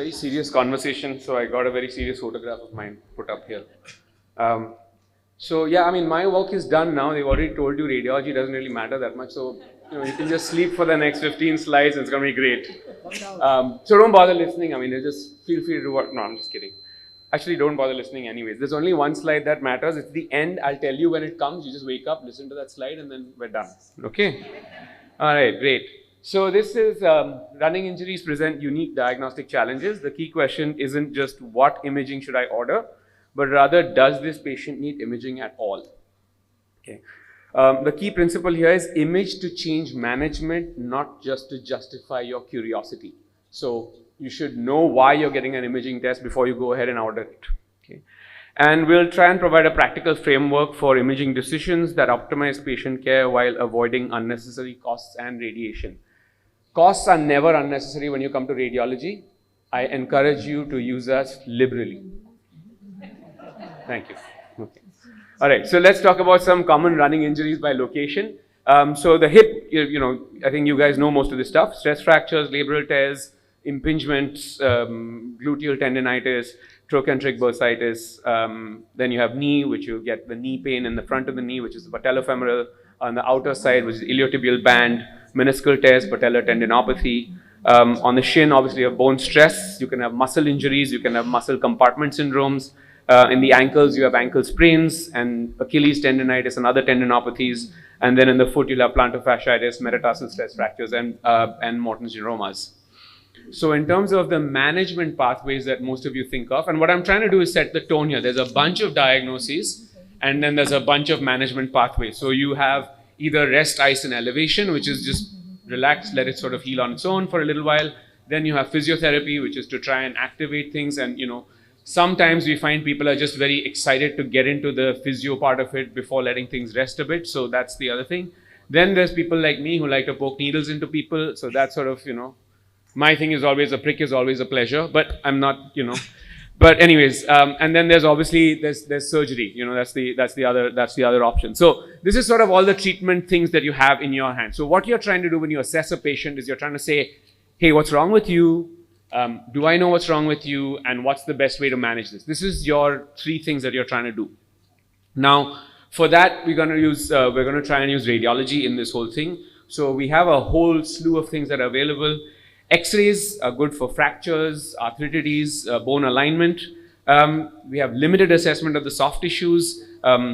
very serious conversation, so I got a very serious photograph of mine put up here. So yeah, I mean, my work is done now. They've already told you radiology doesn't really matter that much, so you can just sleep for the next 15 slides and it's going to be great. So don't bother listening. I mean, just feel free to do what. No, I'm just kidding. Actually, don't bother listening anyways. There's only one slide that matters. It's the end. I'll tell you when it comes. You just wake up, listen to that slide, and then we're done. Okay? All right, great. So this is running injuries present unique diagnostic challenges. The key question isn't just what imaging should I order, but rather does this patient need imaging at all? Okay. The key principle here is image to change management, not just to justify your curiosity. So you should know why you're getting an imaging test before you go ahead and order it. Okay. And we'll try and provide a practical framework for imaging decisions that optimize patient care while avoiding unnecessary costs and radiation. Costs are never unnecessary when you come to radiology. I encourage you to use us liberally. Thank you. Okay. All right, so let's talk about some common running injuries by location. So the hip, I think you guys know most of this stuff. Stress fractures, labral tears, impingements, gluteal tendinitis, trochanteric bursitis. Then you have knee, which you get the knee pain in the front of the knee, which is the patellofemoral. On the outer side, which is iliotibial band, meniscal tears, patellar tendinopathy. On the shin, obviously, you have bone stress. You can have muscle injuries. You can have muscle compartment syndromes. In the ankles, you have ankle sprains and Achilles tendinitis and other tendinopathies. And then in the foot, you'll have plantar fasciitis, metatarsal stress fractures, and Morton's neuromas. So in terms of the management pathways that most of you think of, and what I'm trying to do is set the tone here. There's a bunch of diagnoses, and then there's a bunch of management pathways. So you have either rest, ice, and elevation, which is just relax, let it sort of heal on its own for a little while. Then you have physiotherapy, which is to try and activate things. And, sometimes we find people are just very excited to get into the physio part of it before letting things rest a bit. So that's the other thing. Then there's people like me who like to poke needles into people. So that's sort of, my thing is always a prick is always a pleasure, but I'm not, But anyways, and then there's obviously there's surgery. That's the other option. So this is sort of all the treatment things that you have in your hand. So what you're trying to do when you assess a patient is you're trying to say, hey, what's wrong with you? Do I know what's wrong with you? And what's the best way to manage this? This is your three things that you're trying to do. Now, for that, we're going to try and use radiology in this whole thing. So we have a whole slew of things that are available. X-rays are good for fractures, arthritides, bone alignment. We have limited assessment of the soft tissues.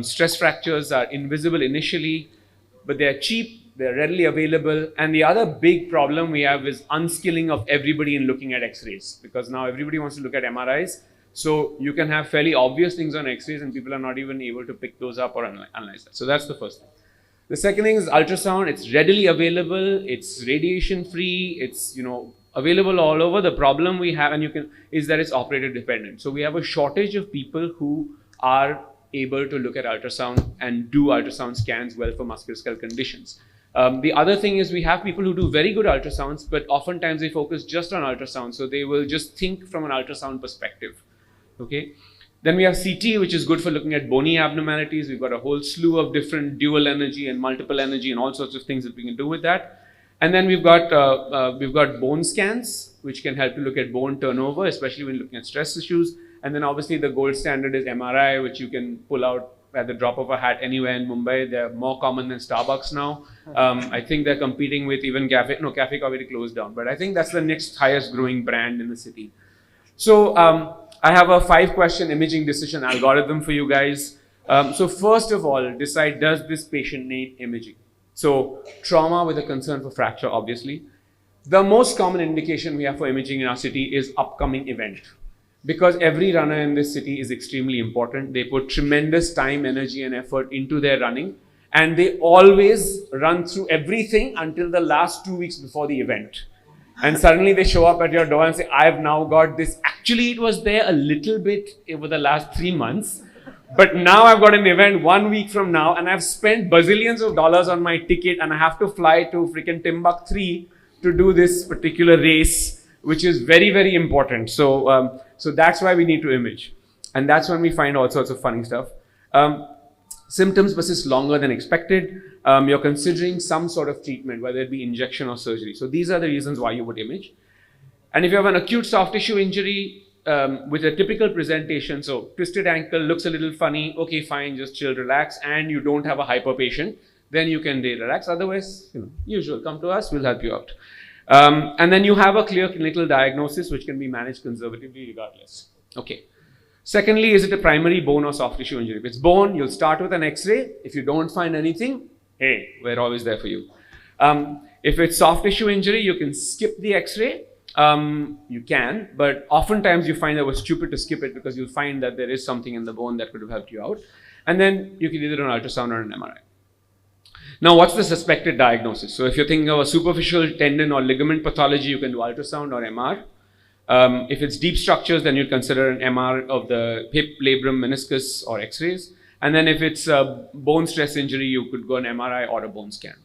Stress fractures are invisible initially, but they're cheap, they're readily available. And the other big problem we have is unskilling of everybody in looking at X-rays, because now everybody wants to look at MRIs. So you can have fairly obvious things on X-rays and people are not even able to pick those up or analyze that. So that's the first thing. The second thing is ultrasound. It's readily available. It's radiation free. It's available all over. The problem we have, is that it's operator dependent. So we have a shortage of people who are able to look at ultrasound and do ultrasound scans well for musculoskeletal conditions. The other thing is we have people who do very good ultrasounds, but oftentimes they focus just on ultrasound. So they will just think from an ultrasound perspective. Okay. Then we have CT, which is good for looking at bony abnormalities. We've got a whole slew of different dual energy and multiple energy and all sorts of things that we can do with that. And then we've got bone scans, which can help you look at bone turnover, especially when looking at stress issues. And then obviously the gold standard is MRI, which you can pull out at the drop of a hat anywhere in Mumbai. They're more common than Starbucks now. I think they're competing with even Cafe Coffee closed down. But I think that's the next highest growing brand in the city. So I have a 5-question imaging decision algorithm for you guys. So first of all, decide, does this patient need imaging? So trauma with a concern for fracture, obviously. The most common indication we have for imaging in our city is upcoming event. Because every runner in this city is extremely important. They put tremendous time, energy, and effort into their running. And they always run through everything until the last 2 weeks before the event. And suddenly they show up at your door and say, I've now got this. Actually, it was there a little bit over the last 3 months. But now I've got an event 1 week from now and I've spent bazillions of dollars on my ticket and I have to fly to freaking Timbuktu to do this particular race, which is very, very important. So that's why we need to image. And that's when we find all sorts of funny stuff. Symptoms persist longer than expected. You're considering some sort of treatment, whether it be injection or surgery. So these are the reasons why you would image. And if you have an acute soft tissue injury with a typical presentation, so twisted ankle looks a little funny, okay, fine, just chill, relax, and you don't have a hyper patient, then you can relax. Otherwise, usual, come to us, we'll help you out. And then you have a clear clinical diagnosis which can be managed conservatively regardless. Okay. Secondly, is it a primary bone or soft tissue injury? If it's bone, you'll start with an X-ray. If you don't find anything, hey, we're always there for you. If it's soft tissue injury, you can skip the X-ray. You can, but oftentimes you find that it was stupid to skip it because you'll find that there is something in the bone that could have helped you out. And then you can either do an ultrasound or an MRI. Now, what's the suspected diagnosis? So if you're thinking of a superficial tendon or ligament pathology, you can do ultrasound or MR. If it's deep structures, then you'd consider an MR of the hip, labrum, meniscus, or X-rays. And then if it's a bone stress injury, you could go an MRI or a bone scan.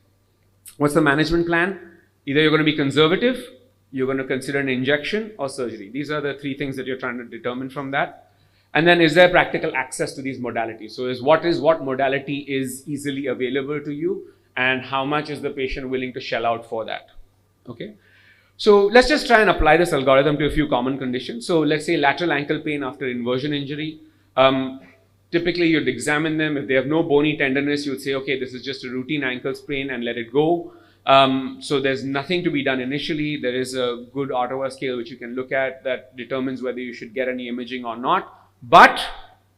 What's the management plan? Either you're going to be conservative, you're going to consider an injection, or surgery. These are the three things that you're trying to determine from that. And then is there practical access to these modalities? So what modality is easily available to you, and how much is the patient willing to shell out for that? Okay. So let's just try and apply this algorithm to a few common conditions. So let's say lateral ankle pain after inversion injury. Typically you'd examine them. If they have no bony tenderness, you would say, okay, this is just a routine ankle sprain and let it go. So there's nothing to be done initially. There is a good Ottawa scale which you can look at that determines whether you should get any imaging or not. But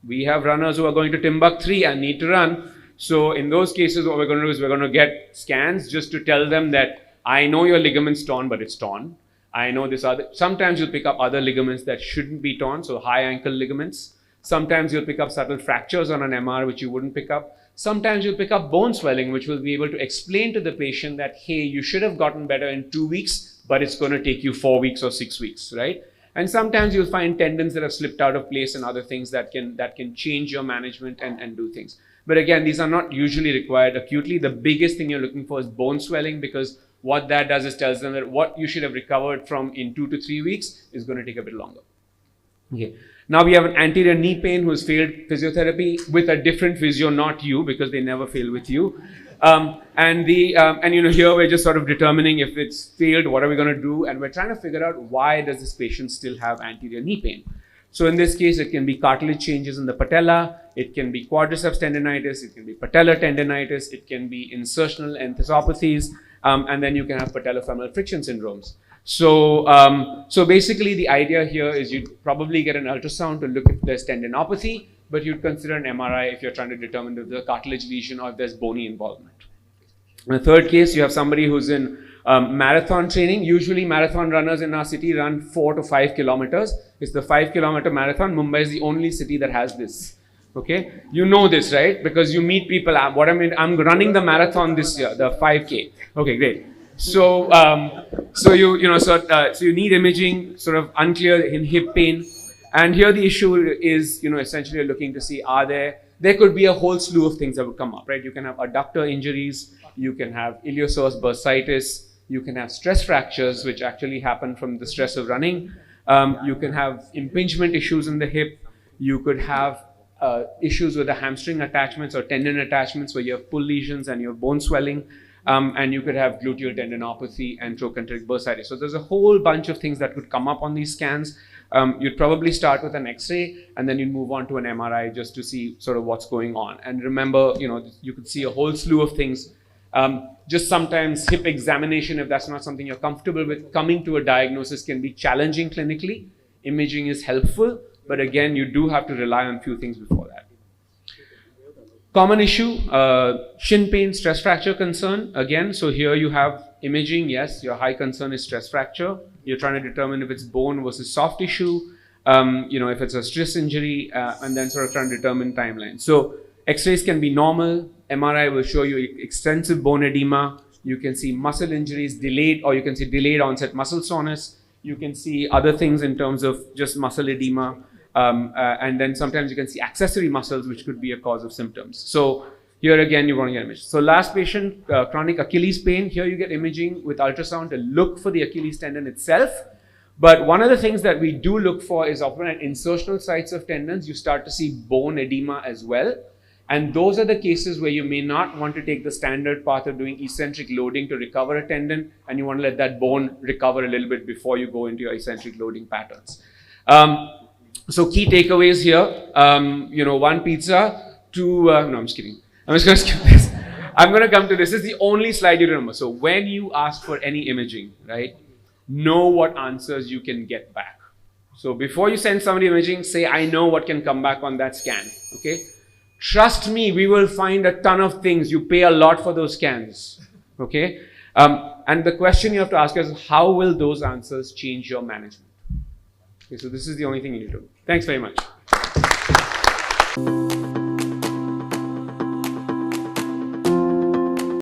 we have runners who are going to Timbuk 3 and need to run. So in those cases, what we're going to do is we're going to get scans just to tell them that I know your ligament's torn, but it's torn. I know this other. Sometimes you'll pick up other ligaments that shouldn't be torn, so high ankle ligaments. Sometimes you'll pick up subtle fractures on an MR which you wouldn't pick up. Sometimes you'll pick up bone swelling, which will be able to explain to the patient that, hey, you should have gotten better in 2 weeks, but it's going to take you 4 weeks or 6 weeks, right? And sometimes you'll find tendons that have slipped out of place and other things that can change your management and do things. But again, these are not usually required acutely. The biggest thing you're looking for is bone swelling, because what that does is tells them that what you should have recovered from in 2 to 3 weeks is going to take a bit longer. Okay. Now we have an anterior knee pain who's failed physiotherapy with a different physio, not you, because they never fail with you. And here we're just sort of determining if it's failed, what are we going to do? And we're trying to figure out why does this patient still have anterior knee pain? So in this case, it can be cartilage changes in the patella, it can be quadriceps tendinitis, it can be patellar tendinitis, it can be insertional enthesopathies, and then you can have patellofemoral friction syndromes. So basically the idea here is you'd probably get an ultrasound to look if there's tendinopathy, but you'd consider an MRI if you're trying to determine if there's a cartilage lesion or if there's bony involvement. In the third case, you have somebody who's in marathon training. Usually marathon runners in our city run 4 to 5 kilometers. It's the 5-kilometer marathon. Mumbai is the only city that has this. Okay, you know this, right? Because you meet people. I'm running the marathon this year, the 5K. Okay, great. So you need imaging, sort of unclear in hip pain. And here the issue is, essentially you're looking to see, there could be a whole slew of things that would come up, right? You can have adductor injuries, you can have iliopsoas bursitis, you can have stress fractures, which actually happen from the stress of running. You can have impingement issues in the hip. You could have issues with the hamstring attachments or tendon attachments where you have pull lesions and you have bone swelling. And you could have gluteal tendinopathy and trochanteric bursitis. So there's a whole bunch of things that could come up on these scans. You'd probably start with an X-ray and then you'd move on to an MRI just to see sort of what's going on. And remember, you could see a whole slew of things. Just sometimes hip examination, if that's not something you're comfortable with, coming to a diagnosis can be challenging clinically. Imaging is helpful, but again, you do have to rely on a few things before that. Common issue, shin pain, stress fracture concern. Again, so here you have imaging. Yes, your high concern is stress fracture. You're trying to determine if it's bone versus soft tissue, if it's a stress injury, and then sort of trying to determine timeline. So X-rays can be normal. MRI will show you extensive bone edema. You can see muscle injuries delayed, or you can see delayed onset muscle soreness. You can see other things in terms of just muscle edema. And then sometimes you can see accessory muscles, which could be a cause of symptoms. So here again, you want to get imaging. So last patient, chronic Achilles pain. Here you get imaging with ultrasound to look for the Achilles tendon itself. But one of the things that we do look for is often at insertional sites of tendons, you start to see bone edema as well. And those are the cases where you may not want to take the standard path of doing eccentric loading to recover a tendon, and you want to let that bone recover a little bit before you go into your eccentric loading patterns. So key takeaways here, one pizza, two, no, I'm just kidding. I'm just going to skip this. I'm going to come to this. This is the only slide you remember. So when you ask for any imaging, right, know what answers you can get back. So before you send somebody imaging, say, I know what can come back on that scan, okay? Trust me, we will find a ton of things. You pay a lot for those scans, okay? And the question you have to ask is, how will those answers change your management? Okay, so this is the only thing you need to do. Thanks very much.